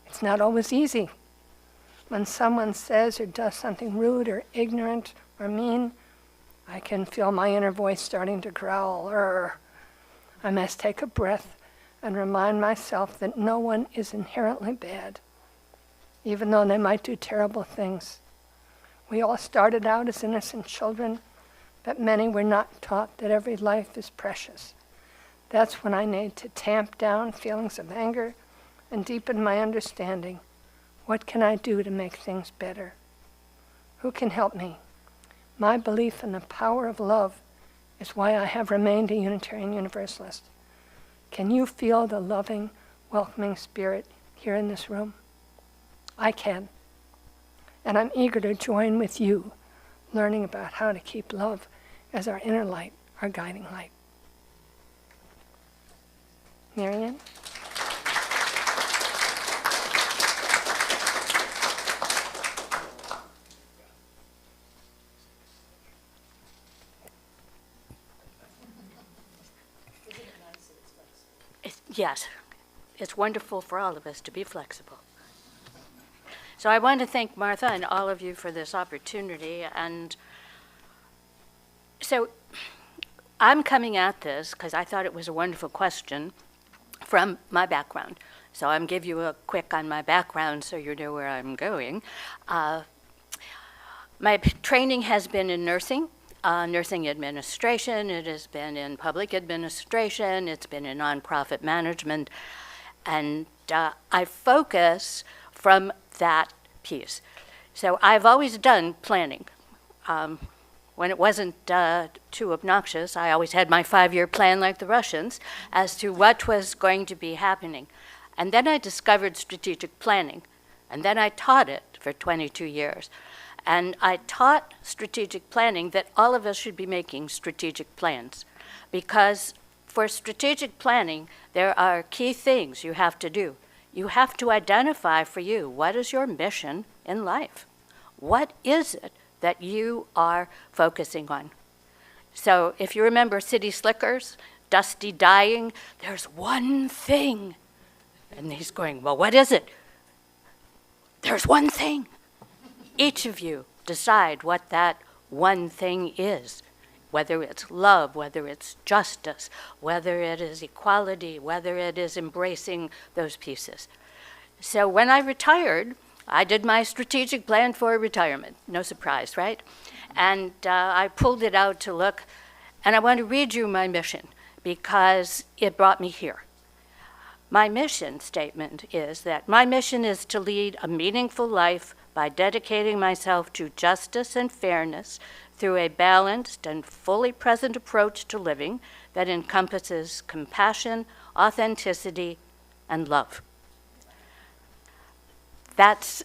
It's not always easy. When someone says or does something rude or ignorant or mean, I can feel my inner voice starting to growl. I must take a breath and remind myself that no one is inherently bad, even though they might do terrible things. We all started out as innocent children, but many were not taught that every life is precious. That's when I need to tamp down feelings of anger and deepen my understanding. What can I do to make things better? Who can help me? My belief in the power of love is why I have remained a Unitarian Universalist. Can you feel the loving, welcoming spirit here in this room? I can. And I'm eager to join with you, learning about how to keep love as our inner light, our guiding light. Marianne? Yes, it's wonderful for all of us to be flexible. So I want to thank Martha and all of you for this opportunity. And so I'm coming at this because I thought it was a wonderful question from my background. So I'm give you a quick on my background so you know where I'm going. My training has been in nursing. Nursing administration, it has been in public administration, it's been in nonprofit management, and I focus from that piece. So I've always done planning. When it wasn't too obnoxious, I always had my 5-year plan like the Russians as to what was going to be happening. And then I discovered strategic planning, and then I taught it for 22 years. And I taught strategic planning that all of us should be making strategic plans, because for strategic planning, there are key things you have to do. You have to identify for you, what is your mission in life? What is it that you are focusing on? So if you remember City Slickers, Dusty dying, there's one thing. And he's going, well, what is it? There's one thing. Each of you decide what that one thing is, whether it's love, whether it's justice, whether it is equality, whether it is embracing those pieces. So when I retired, I did my strategic plan for retirement. No surprise, right? And I pulled it out to look, and I want to read you my mission because it brought me here. My mission statement is that my mission is to lead a meaningful life by dedicating myself to justice and fairness through a balanced and fully present approach to living that encompasses compassion, authenticity, and love. That's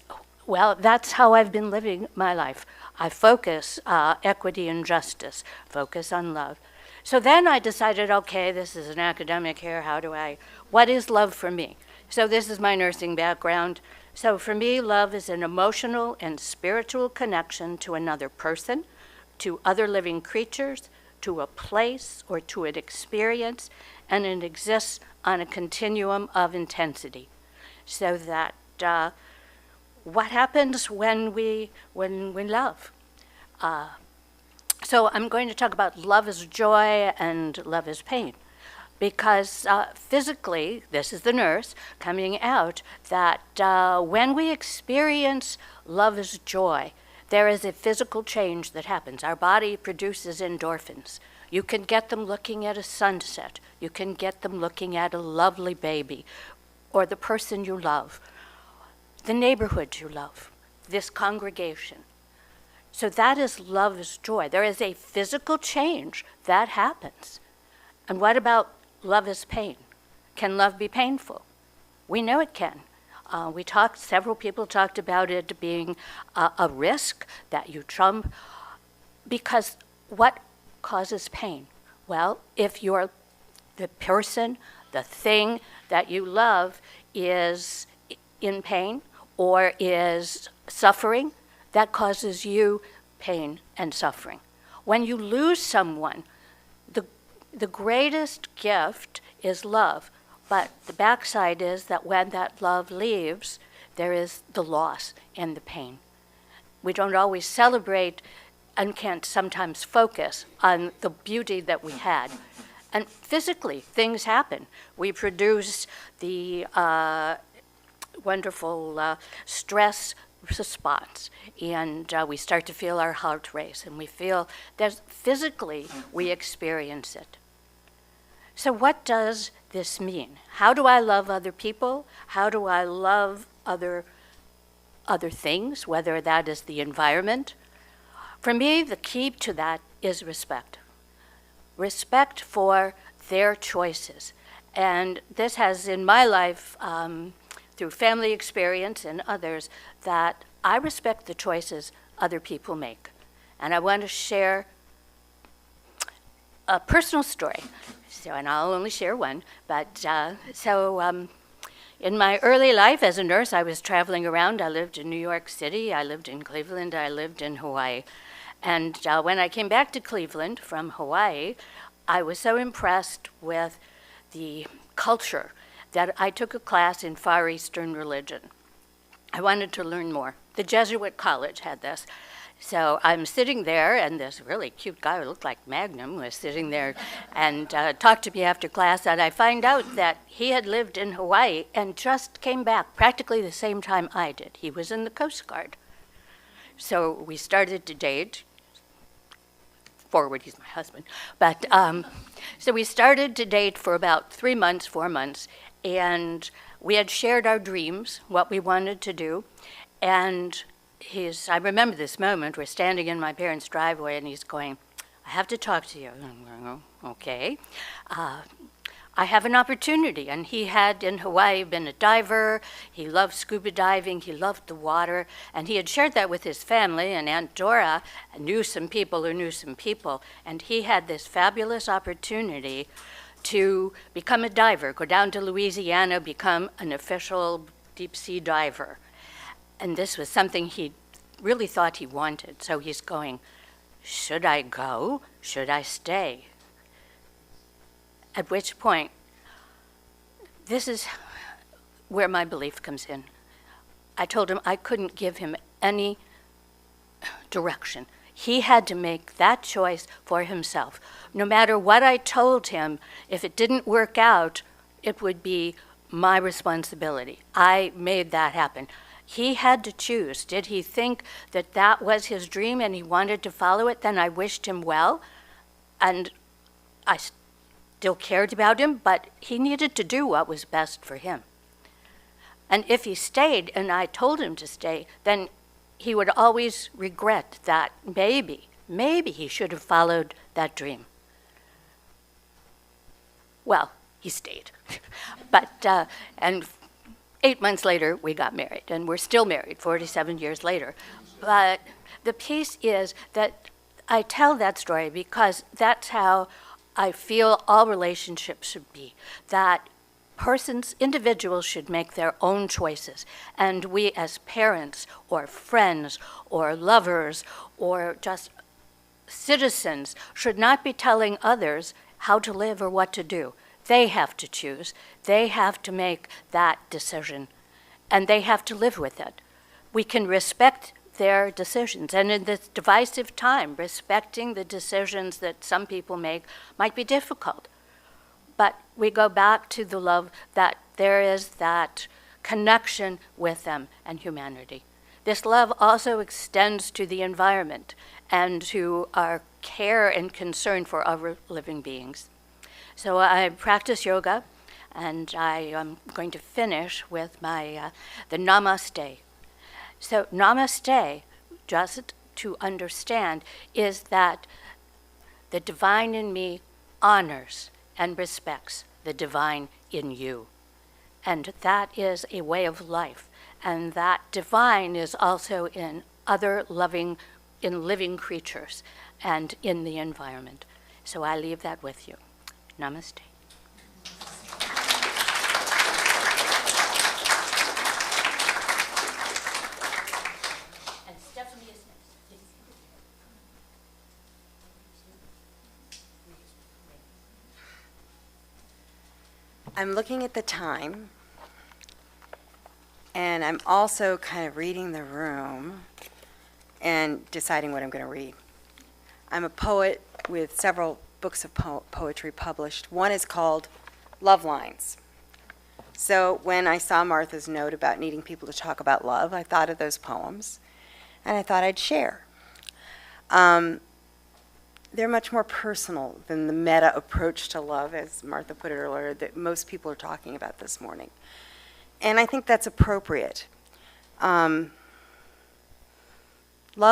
how I've been living my life. I focus equity and justice, focus on love. So then I decided, okay, this is an academic here, what is love for me? So this is my nursing background. So for me, love is an emotional and spiritual connection to another person, to other living creatures, to a place or to an experience, and it exists on a continuum of intensity. So that what happens when we love? So I'm going to talk about love as joy and love as pain. because physically, this is the nurse coming out, that when we experience love as joy, there is a physical change that happens. Our body produces endorphins. You can get them looking at a sunset. You can get them looking at a lovely baby, or the person you love, the neighborhood you love, this congregation. So that is love is joy. There is a physical change that happens. And what about love is pain? Can love be painful? We know it can. Several people talked about it being a risk that you trump, because what causes pain? Well, if the person, the thing that you love is in pain or is suffering, that causes you pain and suffering. When you lose someone, the greatest gift is love. But the backside is that when that love leaves, there is the loss and the pain. We don't always celebrate and can't sometimes focus on the beauty that we had. And physically, things happen. We produce the wonderful stress response, and we start to feel our heart race, and we feel that physically we experience it. So what does this mean? How do I love other people? How do I love other things, whether that is the environment? For me, the key to that is respect. Respect for their choices. And this has, in my life, through family experience and others, that I respect the choices other people make. And I want to share a personal story. And I'll only share one, but in my early life as a nurse, I was traveling around. I lived in New York City, I lived in Cleveland, I lived in Hawaii. And when I came back to Cleveland from Hawaii, I was so impressed with the culture that I took a class in Far Eastern religion. I wanted to learn more. The Jesuit college had this. So I'm sitting there, and this really cute guy who looked like Magnum was sitting there and talked to me after class, and I find out that he had lived in Hawaii and just came back practically the same time I did. He was in the Coast Guard. So we started to date. Forward, he's my husband. But so we started to date for about 3 months, 4 months, and we had shared our dreams, what we wanted to do, and I remember this moment, we're standing in my parents' driveway, and he's going, I have to talk to you. Okay. I have an opportunity. And he had, in Hawaii, been a diver. He loved scuba diving. He loved the water. And he had shared that with his family, and Aunt Dora knew some people who knew some people. And he had this fabulous opportunity to become a diver, go down to Louisiana, become an official deep-sea diver. And this was something he really thought he wanted. So he's going, should I go? Should I stay? At which point, this is where my belief comes in. I told him I couldn't give him any direction. He had to make that choice for himself. No matter what I told him, if it didn't work out, it would be my responsibility. I made that happen. He had to choose. Did he think that that was his dream and he wanted to follow it? Then I wished him well, and I still cared about him, but he needed to do what was best for him. And if he stayed and I told him to stay, then he would always regret that maybe he should have followed that dream. Well, he stayed. But, and 8 months later, we got married, and we're still married 47 years later. But the piece is that I tell that story because that's how I feel all relationships should be, that individuals should make their own choices, and we as parents or friends or lovers or just citizens should not be telling others how to live or what to do. They have to choose. They have to make that decision, and they have to live with it. We can respect their decisions, and in this divisive time, respecting the decisions that some people make might be difficult. but we go back to the love that there is that connection with them and humanity. This love also extends to the environment and to our care and concern for other living beings. So I practice yoga, and I am going to finish with my the Namaste. So Namaste, just to understand, is that the divine in me honors and respects the divine in you. And that is a way of life. And that divine is also in other living creatures and in the environment. So I leave that with you. Namaste. And Stephanie is next. I'm looking at the time, and I'm also kind of reading the room and deciding what I'm going to read. I'm a poet with several books of poetry published. One is called Love Lines. So when I saw Martha's note about needing people to talk about love, I thought of those poems, and I thought I'd share. They're much more personal than the meta approach to love, as Martha put it earlier, that most people are talking about this morning. And I think that's appropriate. Love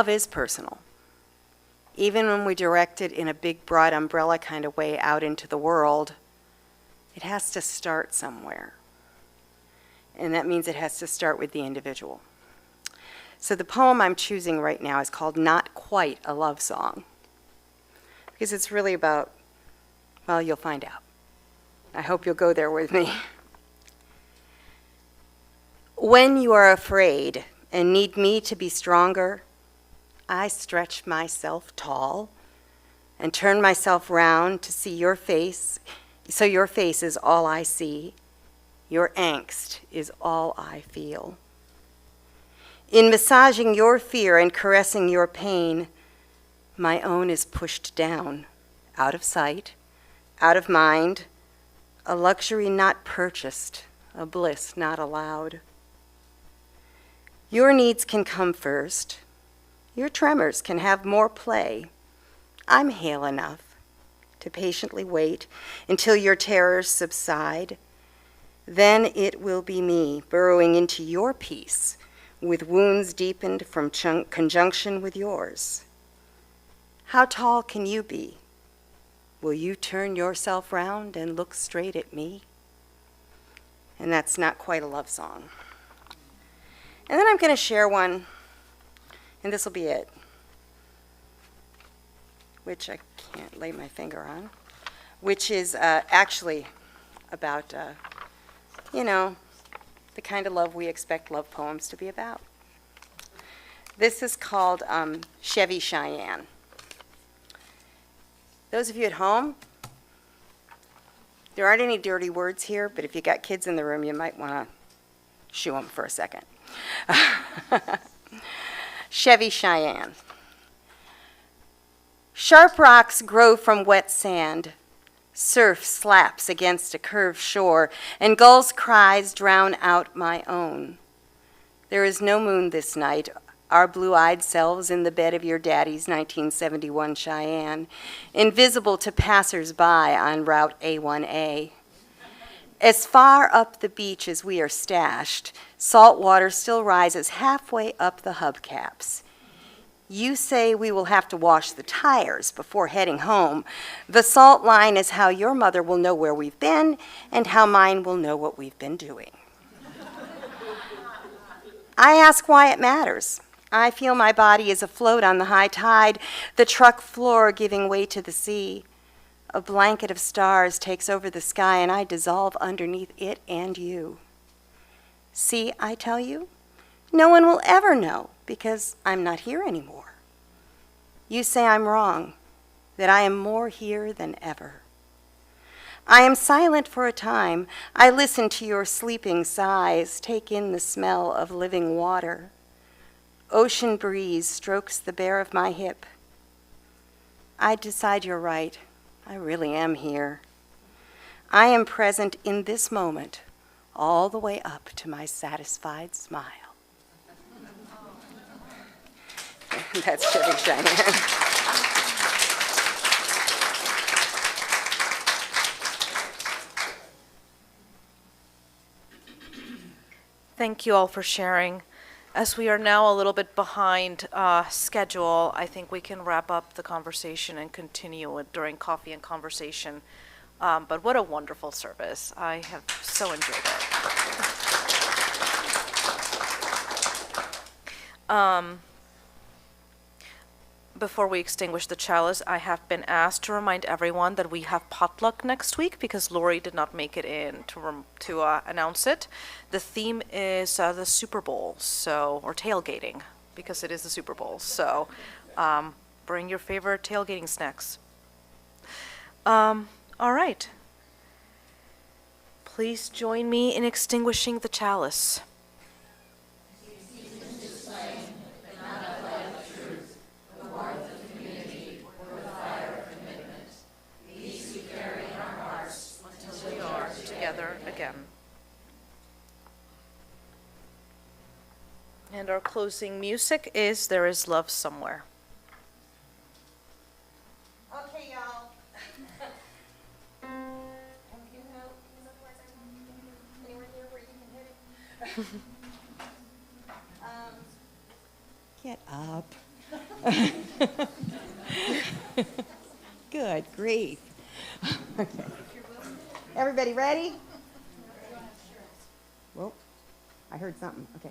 is personal. Even when we direct it in a big, broad umbrella kind of way out into the world, it has to start somewhere. And that means it has to start with the individual. So the poem I'm choosing right now is called Not Quite a Love Song, because it's really about, well, you'll find out. I hope you'll go there with me. When you are afraid and need me to be stronger, I stretch myself tall and turn myself round to see your face, so your face is all I see. Your angst is all I feel. In massaging your fear and caressing your pain, my own is pushed down, out of sight, out of mind, a luxury not purchased, a bliss not allowed. Your needs can come first. Your tremors can have more play. I'm hale enough to patiently wait until your terrors subside. Then it will be me burrowing into your peace with wounds deepened from conjunction with yours. How tall can you be? Will you turn yourself round and look straight at me? And that's not quite a love song. And then I'm going to share one, and this will be it, which I can't lay my finger on, which is actually about, the kind of love we expect love poems to be about. This is called Chevy Cheyenne. Those of you at home, there aren't any dirty words here, but if you got kids in the room, you might want to shoo them for a second. Chevy Cheyenne. Sharp rocks grow from wet sand. Surf slaps against a curved shore, and gulls' cries drown out my own. There is no moon this night, our blue-eyed selves in the bed of your daddy's 1971 Cheyenne, invisible to passers-by on Route A1A. As far up the beach as we are stashed, salt water still rises halfway up the hubcaps. You say we will have to wash the tires before heading home. The salt line is how your mother will know where we've been and how mine will know what we've been doing. I ask why it matters. I feel my body is afloat on the high tide, the truck floor giving way to the sea. A blanket of stars takes over the sky, and I dissolve underneath it and you. See, I tell you, no one will ever know because I'm not here anymore. You say I'm wrong, that I am more here than ever. I am silent for a time. I listen to your sleeping sighs, take in the smell of living water. Ocean breeze strokes the bare of my hip. I decide you're right. I really am here. I am present in this moment, all the way up to my satisfied smile. That's Chevy Cheyenne. Thank you all for sharing. As we are now a little bit behind schedule, I think we can wrap up the conversation and continue it during coffee and conversation. But what a wonderful service. I have so enjoyed it. Before we extinguish the chalice, I have been asked to remind everyone that we have potluck next week because Lori did not make it in to announce it. The theme is the Super Bowl, or tailgating, because it is the Super Bowl. So bring your favorite tailgating snacks. All right. Please join me in extinguishing the chalice. Together again. And our closing music is There Is Love Somewhere. Okay, y'all. Get up. Good grief. Okay. Everybody ready? Whoa, I heard something. Okay.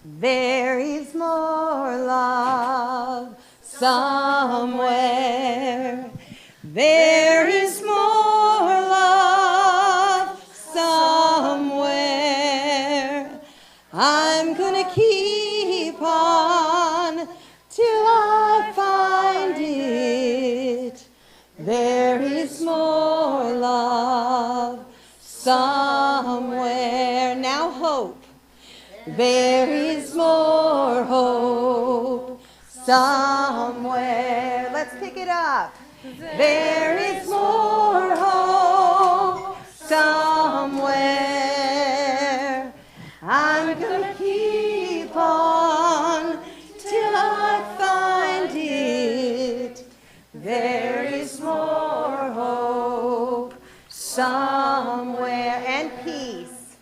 There is more love somewhere. There is more love somewhere. I'm gonna keep on till I find it. There is more love somewhere. Now hope. There is more hope somewhere. Let's pick it up. There is more hope somewhere. I'm gonna keep on till I find it. There is more hope somewhere. And peace.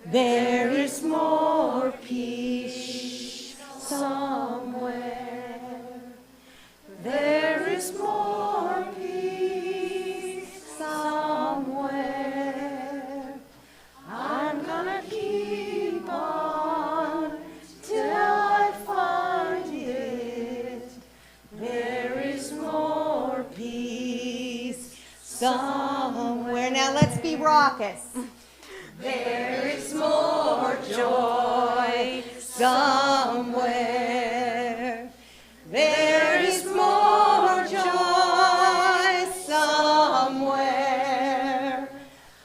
There is more peace somewhere. There is more peace somewhere. I'm gonna keep on till I find it. There is more peace somewhere. Now let's be raucous. There is more joy somewhere. There is more joy somewhere.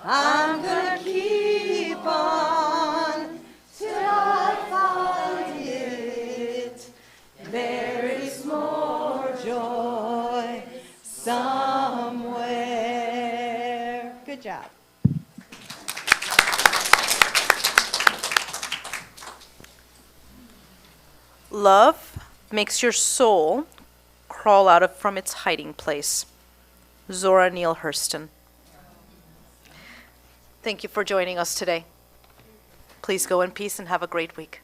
I'm gonna keep on till I find it. There is more joy somewhere. Good job. Love makes your soul crawl out from its hiding place. Zora Neale Hurston. Thank you for joining us today. Please go in peace and have a great week.